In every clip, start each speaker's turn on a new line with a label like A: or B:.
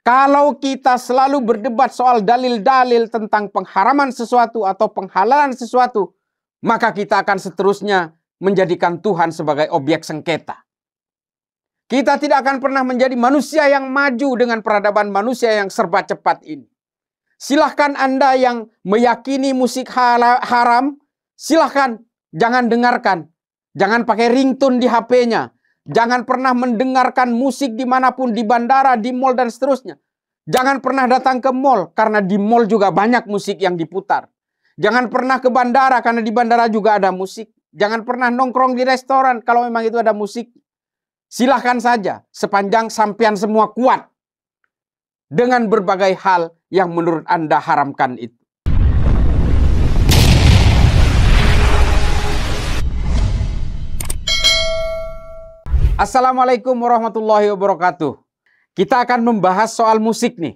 A: Kalau kita selalu berdebat soal dalil-dalil tentang pengharaman sesuatu atau penghalalan sesuatu, maka kita akan seterusnya menjadikan Tuhan sebagai objek sengketa. Kita tidak akan pernah menjadi manusia yang maju dengan peradaban manusia yang serba cepat ini. Silahkan Anda yang meyakini musik haram, silahkan jangan dengarkan. Jangan pakai ringtone di HP-nya. Jangan pernah mendengarkan musik dimanapun, di bandara, di mall, dan seterusnya. Jangan pernah datang ke mall, karena di mall juga banyak musik yang diputar. Jangan pernah ke bandara, karena di bandara juga ada musik. Jangan pernah nongkrong di restoran, kalau memang itu ada musik. Silahkan saja, sepanjang sampean semua kuat. Dengan berbagai hal yang menurut Anda haramkan itu. Assalamualaikum warahmatullahi wabarakatuh. Kita akan membahas soal musik nih.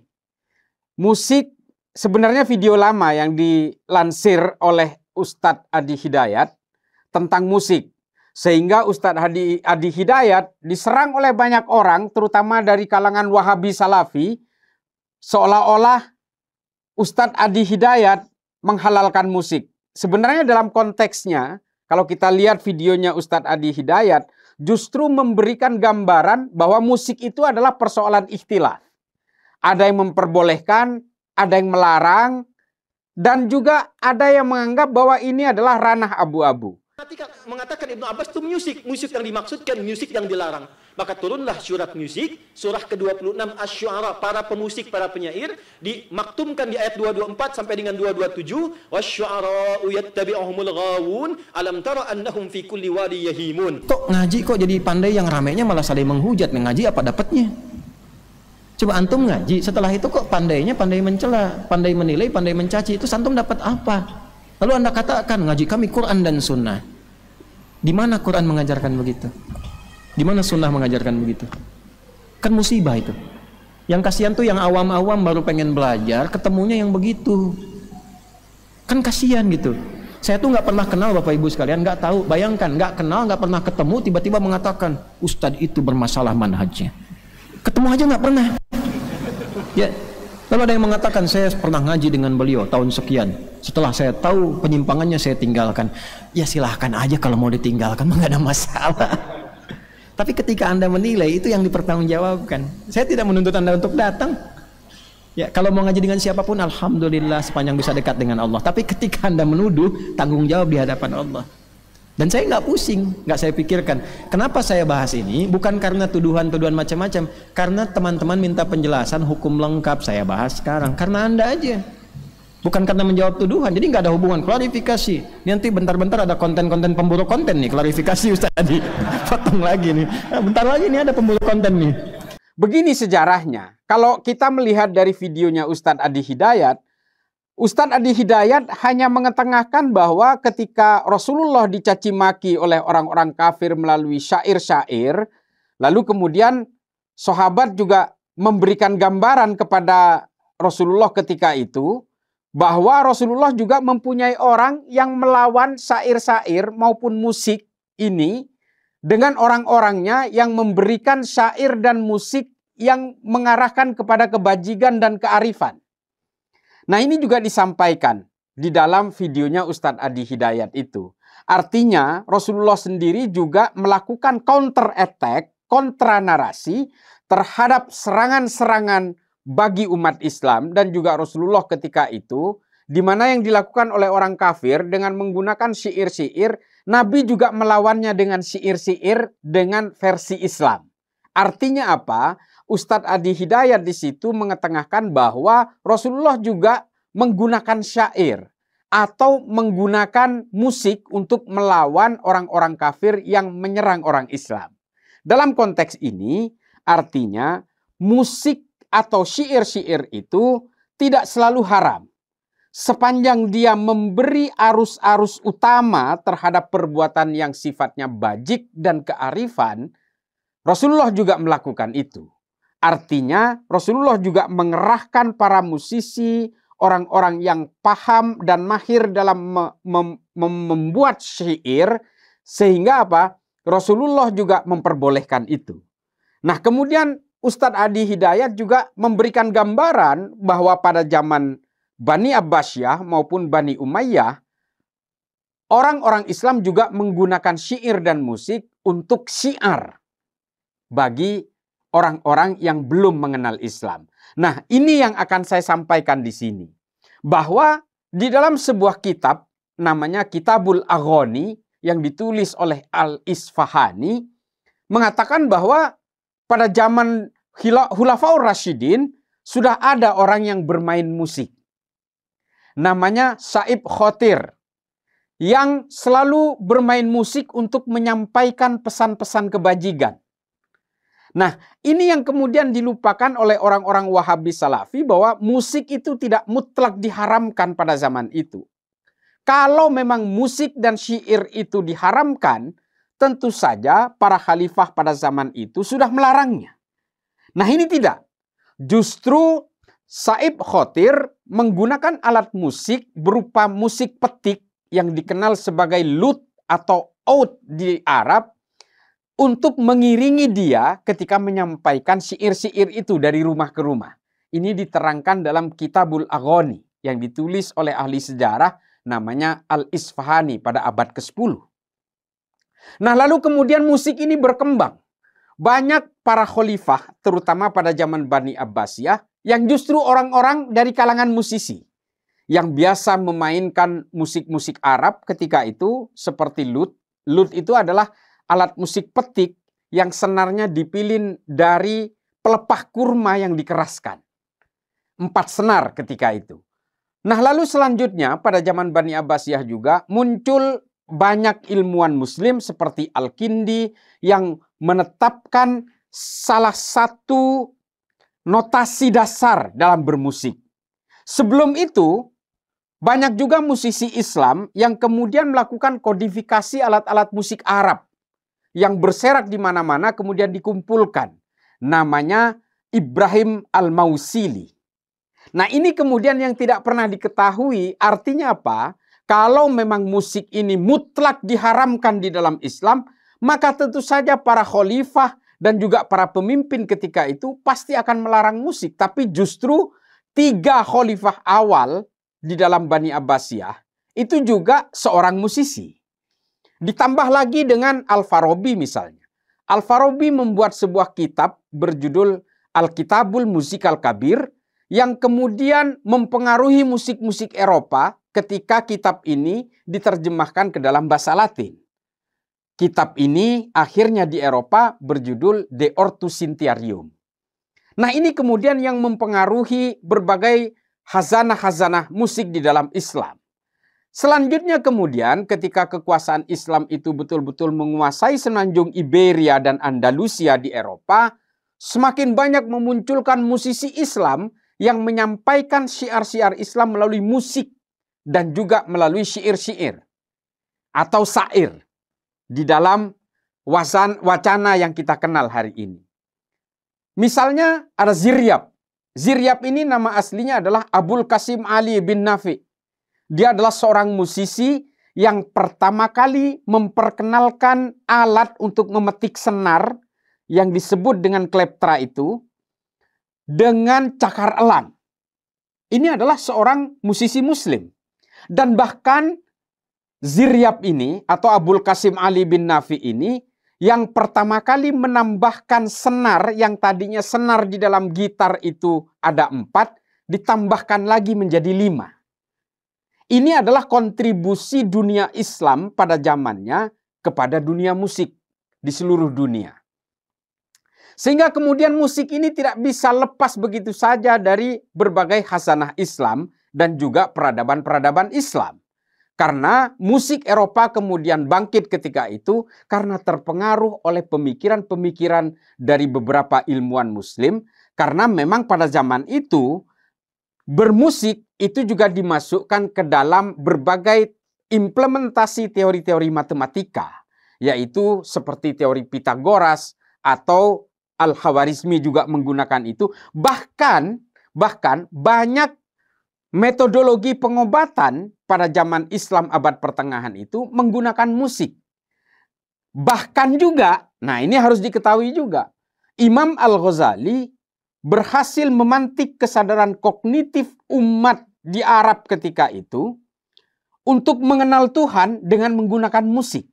A: Musik sebenarnya video lama yang dilansir oleh Ustadz Adi Hidayat tentang musik. Sehingga Ustadz Adi Hidayat diserang oleh banyak orang, terutama dari kalangan Wahabi Salafi, seolah-olah Ustadz Adi Hidayat menghalalkan musik. Sebenarnya dalam konteksnya, kalau kita lihat videonya Ustadz Adi Hidayat, justru memberikan gambaran bahwa musik itu adalah persoalan ikhtilaf. Ada yang memperbolehkan, ada yang melarang, dan juga ada yang menganggap bahwa ini adalah ranah abu-abu.
B: Ketika mengatakan Ibnu Abbas itu musik yang dimaksudkan, musik yang dilarang. Maka turunlah surat musik, surah ke-26 Asy-Syu'ara, para pemusik, para penyair, dimaktumkan di ayat 224 sampai dengan 227, wasyu'ara'u yattabi'uhumul ghawun, alam tara annahum fi kulli wadi yahimun. Kok ngaji kok jadi pandai, yang ramainya malah saling menghujat. Ngaji apa dapatnya? Coba antum ngaji, setelah itu kok pandainya pandai mencela, pandai menilai, pandai mencaci. Itu antum dapat apa? Lalu Anda katakan ngaji kami Quran dan Sunnah. Di mana Quran mengajarkan begitu? Di mana Sunnah mengajarkan begitu? Kan musibah itu. Yang kasihan tuh yang awam-awam baru pengen belajar, ketemunya yang begitu. Kan kasihan gitu. Saya tuh nggak pernah kenal Bapak Ibu sekalian, nggak tahu. Bayangkan, nggak kenal, nggak pernah ketemu, tiba-tiba mengatakan Ustadz itu bermasalah manhajnya. Ketemu aja nggak pernah. Ya. Lalu ada yang mengatakan saya pernah ngaji dengan beliau tahun sekian. Setelah saya tahu penyimpangannya saya tinggalkan. Ya silahkan aja kalau mau ditinggalkan, nggak ada masalah. Tapi ketika Anda menilai, itu yang dipertanggungjawabkan. Saya tidak menuntut Anda untuk datang. Ya, kalau mau ngaji dengan siapapun, alhamdulillah sepanjang bisa dekat dengan Allah. Tapi ketika Anda menuduh, tanggung jawab di hadapan Allah. Dan saya nggak pusing, nggak saya pikirkan. Kenapa saya bahas ini? Bukan karena tuduhan-tuduhan macam-macam. Karena teman-teman minta penjelasan hukum lengkap, saya bahas sekarang. Karena Anda aja. Bukan karena menjawab tuduhan. Jadi nggak ada hubungan, klarifikasi. Nanti bentar-bentar ada konten-konten pemburu konten nih, klarifikasi Ustaz tadi. Potong lagi nih. Nah, bentar lagi nih ada pemburu konten nih.
A: Begini sejarahnya. Kalau kita melihat dari videonya Ustadz Adi Hidayat, Ustadz Adi Hidayat hanya mengetengahkan bahwa ketika Rasulullah dicaci maki oleh orang-orang kafir melalui syair-syair, lalu kemudian sahabat juga memberikan gambaran kepada Rasulullah ketika itu, bahwa Rasulullah juga mempunyai orang yang melawan syair-syair maupun musik ini dengan orang-orangnya yang memberikan syair dan musik yang mengarahkan kepada kebajikan dan kearifan. Nah, ini juga disampaikan di dalam videonya Ustadz Adi Hidayat itu. Artinya Rasulullah sendiri juga melakukan counter attack, kontra narasi terhadap serangan-serangan bagi umat Islam, dan juga Rasulullah ketika itu, di mana yang dilakukan oleh orang kafir dengan menggunakan syair-syair, Nabi juga melawannya dengan syair-syair dengan versi Islam. Artinya apa? Ustadz Adi Hidayat di situ mengetengahkan bahwa Rasulullah juga menggunakan syair atau menggunakan musik untuk melawan orang-orang kafir yang menyerang orang Islam. Dalam konteks ini, artinya musik atau syair-syair itu tidak selalu haram. Sepanjang dia memberi arus-arus utama terhadap perbuatan yang sifatnya bajik dan kearifan, Rasulullah juga melakukan itu. Artinya Rasulullah juga mengerahkan para musisi, orang-orang yang paham dan mahir dalam membuat syair, sehingga apa? Rasulullah juga memperbolehkan itu. Nah, kemudian Ustadz Adi Hidayat juga memberikan gambaran bahwa pada zaman Bani Abbasiyah maupun Bani Umayyah, orang-orang Islam juga menggunakan syair dan musik untuk syiar bagi orang-orang yang belum mengenal Islam. Nah, ini yang akan saya sampaikan di sini. Bahwa di dalam sebuah kitab namanya Kitabul Aghani yang ditulis oleh Al-Isfahani mengatakan bahwa pada zaman Khulafaur Rasyidin sudah ada orang yang bermain musik. Namanya Saib Khotir yang selalu bermain musik untuk menyampaikan pesan-pesan kebajikan. Nah, ini yang kemudian dilupakan oleh orang-orang Wahabi Salafi bahwa musik itu tidak mutlak diharamkan pada zaman itu. Kalau memang musik dan syair itu diharamkan, tentu saja para khalifah pada zaman itu sudah melarangnya. Nah, ini tidak. Justru Saib Khotir menggunakan alat musik berupa musik petik yang dikenal sebagai lut atau oud di Arab, untuk mengiringi dia ketika menyampaikan syair-syair itu dari rumah ke rumah. Ini diterangkan dalam Kitabul Aghani yang ditulis oleh ahli sejarah namanya Al-Isfahani pada abad ke-10. Nah, lalu kemudian musik ini berkembang. Banyak para khalifah, terutama pada zaman Bani Abbasiyah, yang justru orang-orang dari kalangan musisi yang biasa memainkan musik-musik Arab ketika itu seperti lut. Lut itu adalah alat musik petik yang senarnya dipilih dari pelepah kurma yang dikeraskan. 4 senar ketika itu. Nah, lalu selanjutnya pada zaman Bani Abbasiyah juga muncul banyak ilmuwan muslim seperti Al-Kindi yang menetapkan salah satu notasi dasar dalam bermusik. Sebelum itu, banyak juga musisi Islam yang kemudian melakukan kodifikasi alat-alat musik Arab yang berserak di mana-mana kemudian dikumpulkan. Namanya Ibrahim Al-Mausili. Nah, ini kemudian yang tidak pernah diketahui artinya apa? Kalau memang musik ini mutlak diharamkan di dalam Islam, maka tentu saja para khalifah dan juga para pemimpin ketika itu pasti akan melarang musik. Tapi justru 3 khalifah awal di dalam Bani Abbasiyah itu juga seorang musisi. Ditambah lagi dengan Al-Farabi misalnya. Al-Farabi membuat sebuah kitab berjudul Al-Kitabul Musikal Kabir yang kemudian mempengaruhi musik-musik Eropa ketika kitab ini diterjemahkan ke dalam bahasa Latin. Kitab ini akhirnya di Eropa berjudul De Ortus Sintiarium. Nah, ini kemudian yang mempengaruhi berbagai khazanah-khazanah musik di dalam Islam. Selanjutnya kemudian ketika kekuasaan Islam itu betul-betul menguasai semenanjung Iberia dan Andalusia di Eropa, semakin banyak memunculkan musisi Islam yang menyampaikan syiar-syiar Islam melalui musik dan juga melalui syair-syair atau syair di dalam wacana yang kita kenal hari ini. Misalnya ada Ziryab. Ziryab ini nama aslinya adalah Abul Qasim Ali bin Nafi. Dia adalah seorang musisi yang pertama kali memperkenalkan alat untuk memetik senar yang disebut dengan kleptra itu dengan cakar elang. Ini adalah seorang musisi muslim. Dan bahkan Ziryab ini atau Abul Qasim Ali bin Nafi ini yang pertama kali menambahkan senar yang tadinya senar di dalam gitar itu ada 4, ditambahkan lagi menjadi 5. Ini adalah kontribusi dunia Islam pada zamannya kepada dunia musik di seluruh dunia. Sehingga kemudian musik ini tidak bisa lepas begitu saja dari berbagai khazanah Islam dan juga peradaban-peradaban Islam. Karena musik Eropa kemudian bangkit ketika itu karena terpengaruh oleh pemikiran-pemikiran dari beberapa ilmuwan muslim. Karena memang pada zaman itu bermusik itu juga dimasukkan ke dalam berbagai implementasi teori-teori matematika, yaitu seperti teori Pitagoras atau Al-Khawarizmi juga menggunakan itu. Bahkan banyak metodologi pengobatan pada zaman Islam abad pertengahan itu menggunakan musik. Bahkan juga, nah ini harus diketahui juga, Imam Al-Ghazali berhasil memantik kesadaran kognitif umat di Arab ketika itu untuk mengenal Tuhan dengan menggunakan musik.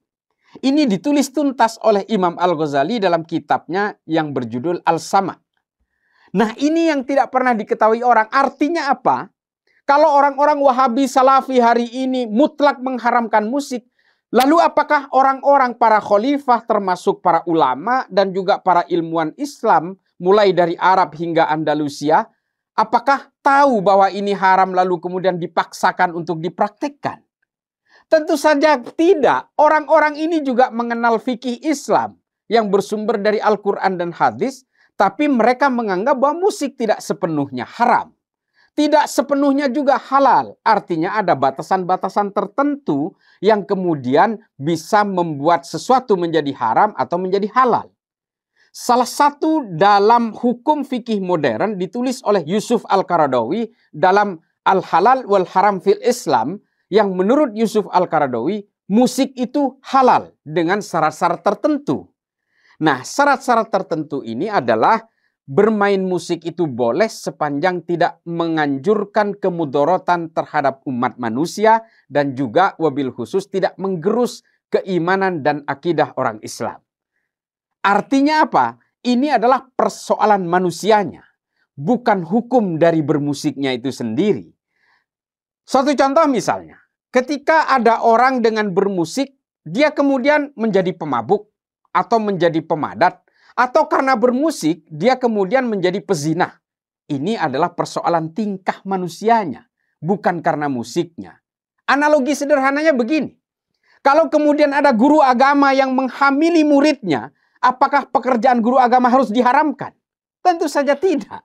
A: Ini ditulis tuntas oleh Imam Al-Ghazali dalam kitabnya yang berjudul Al-Sama'. Nah, ini yang tidak pernah diketahui orang. Artinya apa? Kalau orang-orang Wahabi Salafi hari ini mutlak mengharamkan musik, lalu apakah orang-orang para khalifah termasuk para ulama dan juga para ilmuwan Islam mulai dari Arab hingga Andalusia, apakah tahu bahwa ini haram lalu kemudian dipaksakan untuk dipraktikkan? Tentu saja tidak. Orang-orang ini juga mengenal fikih Islam yang bersumber dari Al-Quran dan hadis, tapi mereka menganggap bahwa musik tidak sepenuhnya haram. Tidak sepenuhnya juga halal. Artinya ada batasan-batasan tertentu yang kemudian bisa membuat sesuatu menjadi haram atau menjadi halal. Salah satu dalam hukum fikih modern ditulis oleh Yusuf Al-Qaradawi dalam Al-Halal wal Haram fil Islam, yang menurut Yusuf Al-Qaradawi, musik itu halal dengan syarat-syarat tertentu. Nah, syarat-syarat tertentu ini adalah bermain musik itu boleh sepanjang tidak menganjurkan kemudorotan terhadap umat manusia dan juga wabil khusus tidak menggerus keimanan dan akidah orang Islam. Artinya apa? Ini adalah persoalan manusianya, bukan hukum dari bermusiknya itu sendiri. Suatu contoh misalnya, ketika ada orang dengan bermusik, dia kemudian menjadi pemabuk atau menjadi pemadat, atau karena bermusik, dia kemudian menjadi pezina. Ini adalah persoalan tingkah manusianya, bukan karena musiknya. Analogi sederhananya begini, kalau kemudian ada guru agama yang menghamili muridnya, apakah pekerjaan guru agama harus diharamkan? Tentu saja tidak.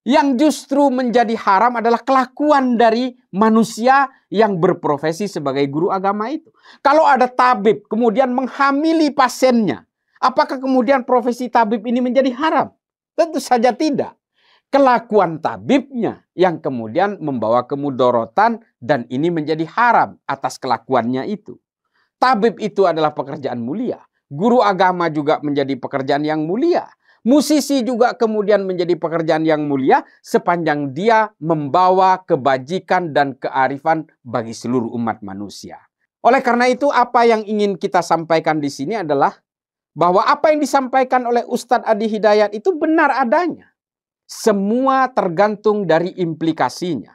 A: Yang justru menjadi haram adalah kelakuan dari manusia yang berprofesi sebagai guru agama itu. Kalau ada tabib kemudian menghamili pasiennya, apakah kemudian profesi tabib ini menjadi haram? Tentu saja tidak. Kelakuan tabibnya yang kemudian membawa kemudorotan dan ini menjadi haram atas kelakuannya itu. Tabib itu adalah pekerjaan mulia. Guru agama juga menjadi pekerjaan yang mulia. Musisi juga kemudian menjadi pekerjaan yang mulia sepanjang dia membawa kebajikan dan kearifan bagi seluruh umat manusia. Oleh karena itu, apa yang ingin kita sampaikan di sini adalah bahwa apa yang disampaikan oleh Ustadz Adi Hidayat itu benar adanya. Semua tergantung dari implikasinya.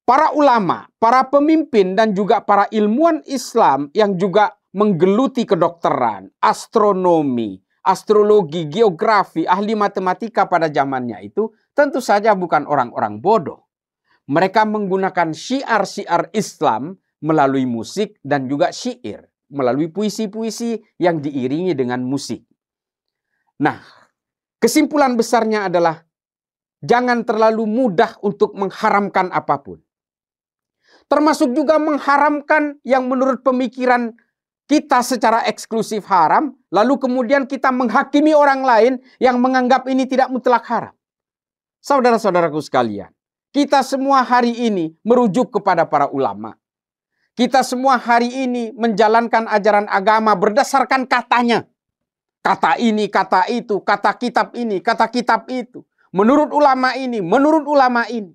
A: Para ulama, para pemimpin dan juga para ilmuwan Islam yang juga menggeluti kedokteran, astronomi, astrologi, geografi, ahli matematika pada zamannya itu tentu saja bukan orang-orang bodoh. Mereka menggunakan syiar-syiar Islam melalui musik dan juga syair, melalui puisi-puisi yang diiringi dengan musik. Nah, kesimpulan besarnya adalah jangan terlalu mudah untuk mengharamkan apapun. Termasuk juga mengharamkan yang menurut pemikiran kita secara eksklusif haram, lalu kemudian kita menghakimi orang lain yang menganggap ini tidak mutlak haram. Saudara-saudaraku sekalian, kita semua hari ini merujuk kepada para ulama. Kita semua hari ini menjalankan ajaran agama berdasarkan katanya. Kata ini, kata itu, kata kitab ini, kata kitab itu. Menurut ulama ini, menurut ulama ini.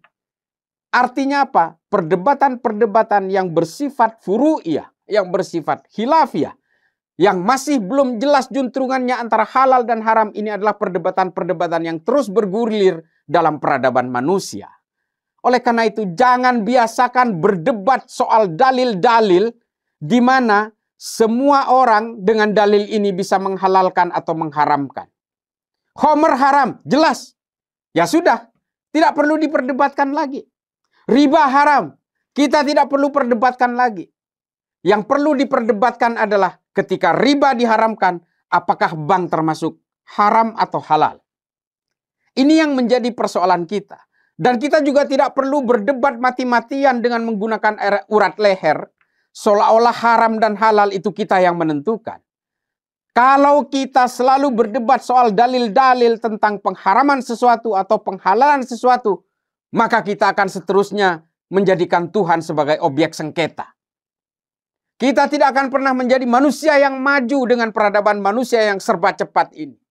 A: Artinya apa? Perdebatan-perdebatan yang bersifat furu'iyah, yang bersifat khilafiyah, yang masih belum jelas juntrungannya antara halal dan haram, ini adalah perdebatan-perdebatan yang terus bergulir dalam peradaban manusia. Oleh karena itu, jangan biasakan berdebat soal dalil-dalil di mana semua orang dengan dalil ini bisa menghalalkan atau mengharamkan. Khamr haram, jelas. Ya sudah, tidak perlu diperdebatkan lagi. Riba haram, kita tidak perlu perdebatkan lagi. Yang perlu diperdebatkan adalah ketika riba diharamkan, apakah bank termasuk haram atau halal. Ini yang menjadi persoalan kita. Dan kita juga tidak perlu berdebat mati-matian dengan menggunakan urat leher, seolah-olah haram dan halal itu kita yang menentukan. Kalau kita selalu berdebat soal dalil-dalil tentang pengharaman sesuatu atau penghalalan sesuatu, maka kita akan seterusnya menjadikan Tuhan sebagai objek sengketa. Kita tidak akan pernah menjadi manusia yang maju dengan peradaban manusia yang serba cepat ini.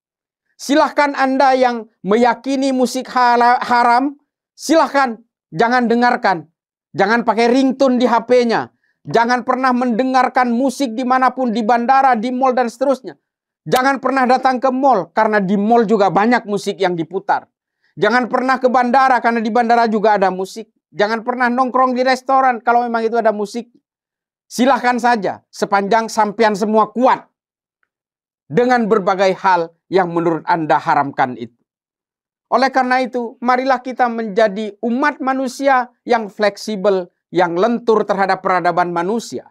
A: Silahkan Anda yang meyakini musik haram, silahkan jangan dengarkan. Jangan pakai ringtone di HP-nya. Jangan pernah mendengarkan musik dimanapun, di bandara, di mall, dan seterusnya. Jangan pernah datang ke mall, karena di mall juga banyak musik yang diputar. Jangan pernah ke bandara, karena di bandara juga ada musik. Jangan pernah nongkrong di restoran, kalau memang itu ada musik. Silahkan saja, sepanjang sampean semua kuat dengan berbagai hal yang menurut Anda haramkan itu. Oleh karena itu, marilah kita menjadi umat manusia yang fleksibel, yang lentur terhadap peradaban manusia.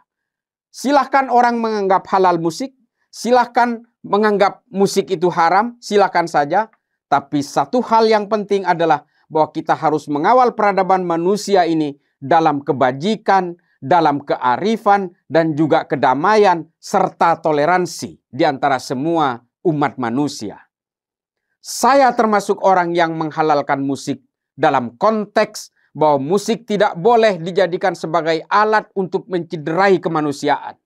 A: Silahkan orang menganggap halal musik, silahkan menganggap musik itu haram, silahkan saja. Tapi satu hal yang penting adalah bahwa kita harus mengawal peradaban manusia ini dalam kebajikan, dalam kearifan, dan juga kedamaian, serta toleransi di antara semua umat manusia. Saya termasuk orang yang menghalalkan musik dalam konteks bahwa musik tidak boleh dijadikan sebagai alat untuk menciderai kemanusiaan.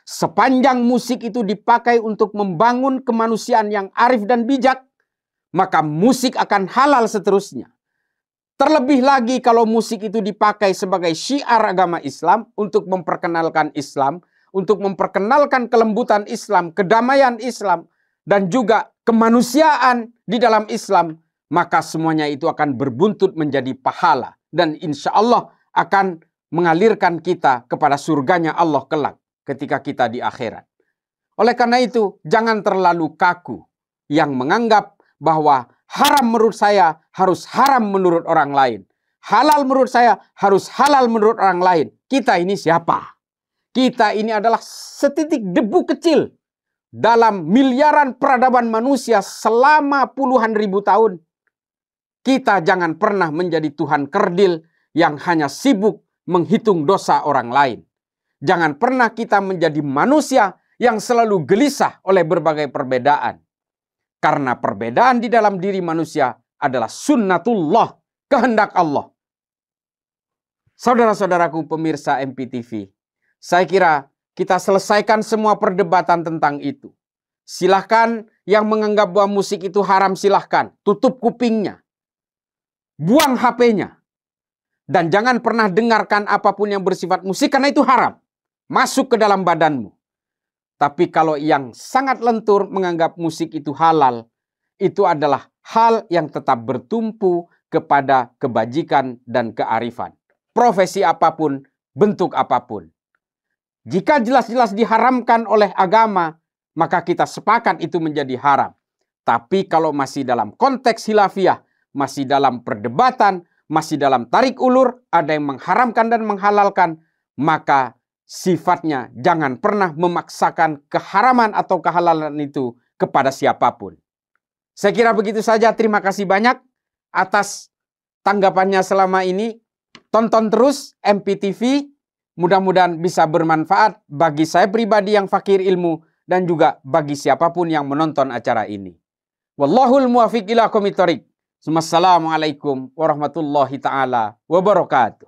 A: Sepanjang musik itu dipakai untuk membangun kemanusiaan yang arif dan bijak, maka musik akan halal seterusnya. Terlebih lagi kalau musik itu dipakai sebagai syiar agama Islam untuk memperkenalkan Islam, untuk memperkenalkan kelembutan Islam, kedamaian Islam, dan juga kemanusiaan di dalam Islam, maka semuanya itu akan berbuntut menjadi pahala. Dan insya Allah akan mengalirkan kita kepada surganya Allah kelak ketika kita di akhirat. Oleh karena itu, jangan terlalu kaku yang menganggap bahwa haram menurut saya harus haram menurut orang lain. Halal menurut saya harus halal menurut orang lain. Kita ini siapa? Kita ini adalah setitik debu kecil dalam miliaran peradaban manusia selama puluhan ribu tahun. Kita jangan pernah menjadi Tuhan kerdil yang hanya sibuk menghitung dosa orang lain. Jangan pernah kita menjadi manusia yang selalu gelisah oleh berbagai perbedaan. Karena perbedaan di dalam diri manusia adalah sunnatullah, kehendak Allah. Saudara-saudaraku pemirsa MPTV, saya kira kita selesaikan semua perdebatan tentang itu. Silahkan yang menganggap bahwa musik itu haram, silahkan. Tutup kupingnya. Buang HP-nya. Dan jangan pernah dengarkan apapun yang bersifat musik, karena itu haram. Masuk ke dalam badanmu. Tapi kalau yang sangat lentur menganggap musik itu halal, itu adalah hal yang tetap bertumpu kepada kebajikan dan kearifan. Profesi apapun, bentuk apapun. Jika jelas-jelas diharamkan oleh agama, maka kita sepakat itu menjadi haram. Tapi kalau masih dalam konteks khilafiyah, masih dalam perdebatan, masih dalam tarik ulur, ada yang mengharamkan dan menghalalkan, maka sifatnya jangan pernah memaksakan keharaman atau kehalalan itu kepada siapapun. Saya kira begitu saja. Terima kasih banyak atas tanggapannya selama ini. Tonton terus MPTV. Mudah-mudahan bisa bermanfaat bagi saya pribadi yang fakir ilmu dan juga bagi siapapun yang menonton acara ini. Wallahul muwafiq ila aqwamit thoriq. Assalamualaikum warahmatullahi taala wabarakatuh.